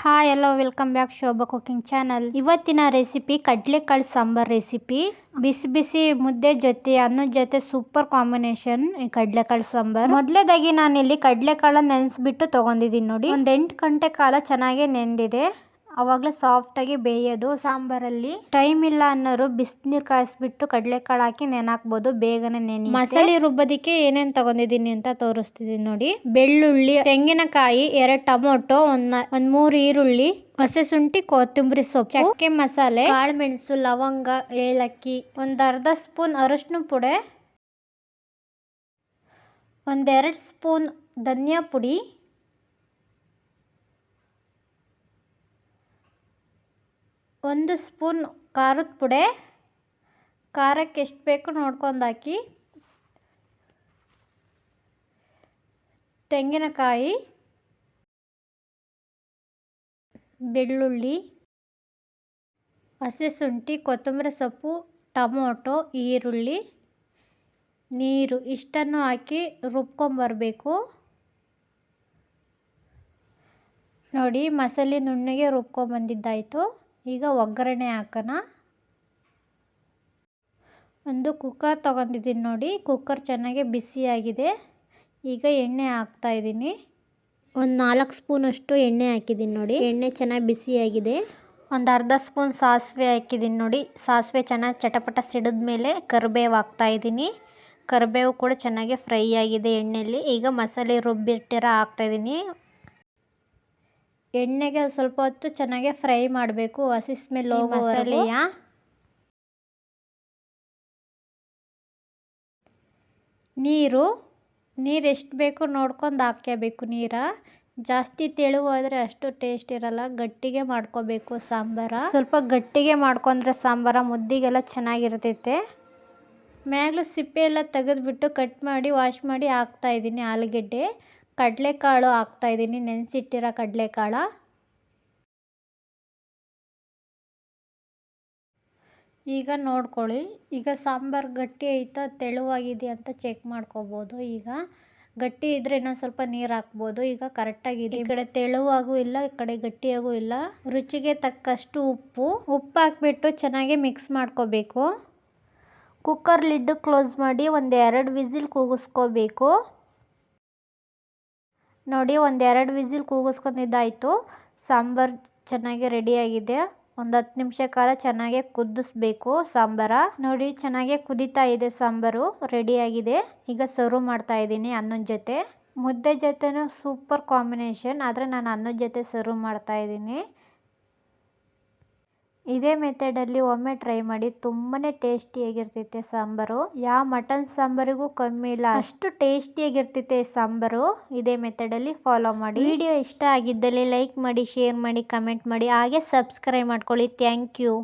Hi hello welcome back Shobha cooking channel. ಇವತ್ತಿನ recipe ಕಡಲೆಕಾಳು sambar recipe. ಬಿಸಿ ಬಿಸಿ ಮುದ್ದೆ ಜೊತೆ ಅನ್ನದ ಜೊತೆ ಸೂಪರ್ ಕಾಂಬಿನೇಷನ್ ಈ ಕಡಲೆಕಾಳು ಸಾಂಬಾರ್. ಮೊದಲೇದಾಗಿ ನಾನಿಲ್ಲಿ ಕಡಲೆಕಾಳನ್ನ ನೆನೆಸ್ಬಿಟ್ಟು ತೊಗೊಂಡಿದ್ದೀನಿ ನೋಡಿ. ಒಂದು 8 ಗಂಟೆ ಕಾಲ ಚೆನ್ನಾಗಿ ನೆಂದಿದೆ. ಅವಾಗಲೇ ಸಾಫ್ಟಾಗಿ ಬೇಯೋದು. ಸಾಂಬಾರಲ್ಲಿ ಟೈಮ್ ಇಲ್ಲ ಅನ್ನೋರು ಬಿಸಿನೀರು ಕಾಯಿಸ್ಬಿಟ್ಟು ಕಡಲೆಕಾಳು ಹಾಕಿ ನೆನಾಕ್ಬೋದು, ಬೇಗನೆ ನೆನೆ. ಮಸಾಲೆ ರುಬ್ಬೋದಕ್ಕೆ ಏನೇನು ತಗೊಂಡಿದ್ದೀನಿ ಅಂತ ತೋರಿಸ್ತಿದ್ದೀನಿ ನೋಡಿ. ಬೆಳ್ಳುಳ್ಳಿ, ತೆಂಗಿನಕಾಯಿ, 2 ಟೊಮೊಟೊ, ಒಂದು 3 ಈರುಳ್ಳಿ, ಹಸಿ ಶುಂಠಿ, ಕೊತ್ತಂಬರಿ ಸೊಪ್ಪು, ಚಕ್ಕೆ ಮಸಾಲೆ, ಕಾಳು ಮೆಣಸು, ಲವಂಗ, ಏಲಕ್ಕಿ, ಒಂದು ಅರ್ಧ ಸ್ಪೂನ್ ಅರಶಿನ ಪುಡಿ, 2 ಸ್ಪೂನ್ ಧನಿಯಾ ಪುಡಿ, 1 ಸ್ಪೂನ್ ಖಾರದ ಪುಡಿ. ಖಾರಕ್ಕೆ ಎಷ್ಟು ಬೇಕು ನೋಡ್ಕೊಂಡು ಹಾಕಿ. ತೆಂಗಿನಕಾಯಿ, ಬೆಳ್ಳುಳ್ಳಿ, ಹಸಿ ಶುಂಠಿ, ಕೊತ್ತಂಬರಿ ಸೊಪ್ಪು, ಟೊಮೊಟೊ, ಈರುಳ್ಳಿ, ನೀರು ಇಷ್ಟನ್ನು ಹಾಕಿ ರುಬ್ಕೊಂಬರಬೇಕು ನೋಡಿ. ಮಸಾಲೆ ನುಣ್ಣಗೆ ರುಬ್ಕೊಂಬಂದಿದ್ದಾಯಿತು. ಈಗ ಒಗ್ಗರಣೆ ಹಾಕೋಣ. ಒಂದು ಕುಕ್ಕರ್ ತೊಗೊಂಡಿದ್ದೀನಿ ನೋಡಿ. ಕುಕ್ಕರ್ ಚೆನ್ನಾಗಿ ಬಿಸಿಯಾಗಿದೆ. ಈಗ ಎಣ್ಣೆ ಹಾಕ್ತಾಯಿದ್ದೀನಿ. ಒಂದು 4 ಸ್ಪೂನಷ್ಟು ಎಣ್ಣೆ ಹಾಕಿದ್ದೀನಿ ನೋಡಿ. ಎಣ್ಣೆ ಚೆನ್ನಾಗಿ ಬಿಸಿಯಾಗಿದೆ. ಒಂದು ಅರ್ಧ ಸ್ಪೂನ್ ಸಾಸಿವೆ ಹಾಕಿದ್ದೀನಿ ನೋಡಿ. ಸಾಸಿವೆ ಚೆನ್ನಾಗಿ ಚಟಪಟ ಸಿಡಿದ ಮೇಲೆ ಕರಿಬೇವು ಹಾಕ್ತಾಯಿದ್ದೀನಿ. ಕರಿಬೇವು ಕೂಡ ಚೆನ್ನಾಗಿ ಫ್ರೈ ಆಗಿದೆ ಎಣ್ಣೆಯಲ್ಲಿ. ಈಗ ಮಸಾಲೆ ರುಬ್ಬಿಟ್ಟಿರೋ ಹಾಕ್ತಾಯಿದ್ದೀನಿ. ಎಣ್ಣೆಗೆ ಸ್ವಲ್ಪ ಹೊತ್ತು ಚೆನ್ನಾಗಿ ಫ್ರೈ ಮಾಡಬೇಕು, ಹಸಿ ಸ್ಮೆಲ್ ಹೋಗೋ ಮಸಾಲೆಯ. ನೀರು ಎಷ್ಟು ಬೇಕು ನೋಡ್ಕೊಂಡು ಹಾಕ್ಕೋಬೇಕು. ಜಾಸ್ತಿ ತೆಳು ಹೋದರೆ ಅಷ್ಟು ಟೇಸ್ಟ್ ಇರಲ್ಲ. ಗಟ್ಟಿಗೆ ಮಾಡ್ಕೋಬೇಕು ಸಾಂಬಾರ. ಸ್ವಲ್ಪ ಗಟ್ಟಿಗೆ ಮಾಡ್ಕೊಂಡ್ರೆ ಸಾಂಬಾರ ಮುದ್ದಿಗೆಲ್ಲ ಚೆನ್ನಾಗಿರ್ತೈತೆ. ಮ್ಯಾಗ್ಲೂ ಸಿಪ್ಪೆ ಎಲ್ಲ ತೆಗೆದುಬಿಟ್ಟು ಕಟ್ ಮಾಡಿ ವಾಶ್ ಮಾಡಿ ಹಾಕ್ತಾಯಿದ್ದೀನಿ. ಆಲೂಗೆಡ್ಡೆ, ಕಡಲೆಕಾಳು ಹಾಕ್ತಾಯಿದ್ದೀನಿ, ನೆನೆಸಿಟ್ಟಿರೋ ಕಡಲೆಕಾಳು. ಈಗ ನೋಡ್ಕೊಳ್ಳಿ. ಈಗ ಸಾಂಬಾರು ಗಟ್ಟಿ ಐತಾ ತೆಳುವಾಗಿದೆ ಅಂತ ಚೆಕ್ ಮಾಡ್ಕೋಬೋದು. ಈಗ ಗಟ್ಟಿ ಇದ್ದರೆ ಇನ್ನೊಂದು ಸ್ವಲ್ಪ ನೀರು ಹಾಕ್ಬೋದು. ಈಗ ಕರೆಕ್ಟಾಗಿದೆ. ಈ ಕಡೆ ತೆಳುವಾಗೂ ಇಲ್ಲ, ಈ ಕಡೆ ಗಟ್ಟಿಯಾಗೂ ಇಲ್ಲ. ರುಚಿಗೆ ತಕ್ಕಷ್ಟು ಉಪ್ಪು ಹಾಕ್ಬಿಟ್ಟು ಚೆನ್ನಾಗಿ ಮಿಕ್ಸ್ ಮಾಡ್ಕೋಬೇಕು. ಕುಕ್ಕರ್ ಲಿಡ್ ಕ್ಲೋಸ್ ಮಾಡಿ ಒಂದು 2 ವಿಸಿಲ್ ಕೂಗಿಸ್ಕೋಬೇಕು ನೋಡಿ. ಒಂದು 2 ವಿಸಿಲ್ ಕೂಗಿಸ್ಕೊಂಡಿದ್ದಾಯಿತು. ಸಾಂಬಾರು ಚೆನ್ನಾಗಿ ರೆಡಿಯಾಗಿದೆ. ಒಂದು 10 ನಿಮಿಷ ಕಾಲ ಚೆನ್ನಾಗಿ ಕುದಿಸ್ಬೇಕು ಸಾಂಬಾರ ನೋಡಿ. ಚೆನ್ನಾಗಿ ಕುದೀತಾ ಇದೆ ಸಾಂಬಾರು, ರೆಡಿಯಾಗಿದೆ. ಈಗ ಸರ್ವ್ ಮಾಡ್ತಾ ಇದ್ದೀನಿ ಅನ್ನದ ಜೊತೆ. ಮುದ್ದೆ ಜೊತೆನೂ ಸೂಪರ್ ಕಾಂಬಿನೇಷನ್, ಆದರೆ ನಾನು ಅನ್ನದ ಜೊತೆ ಸರ್ವ್ ಮಾಡ್ತಾ ಇದ್ದೀನಿ. ಇದೇ ಮೆಥಡಲ್ಲಿ ಒಮ್ಮೆ ಟ್ರೈ ಮಾಡಿ. ತುಂಬಾ ಟೇಸ್ಟಿಯಾಗಿರ್ತೈತೆ ಸಾಂಬಾರು. ಯಾವ ಮಟನ್ ಸಾಂಬಾರಿಗೂ ಕಮ್ಮಿ ಇಲ್ಲ, ಅಷ್ಟು ಟೇಸ್ಟಿಯಾಗಿರ್ತೈತೆ ಸಾಂಬಾರು. ಇದೇ ಮೆಥಡಲ್ಲಿ ಫಾಲೋ ಮಾಡಿ. ವಿಡಿಯೋ ಇಷ್ಟ ಆಗಿದ್ದಲ್ಲಿ ಲೈಕ್ ಮಾಡಿ, ಶೇರ್ ಮಾಡಿ, ಕಮೆಂಟ್ ಮಾಡಿ, ಹಾಗೆ ಸಬ್ಸ್ಕ್ರೈಬ್ ಮಾಡ್ಕೊಳ್ಳಿ. Thank you.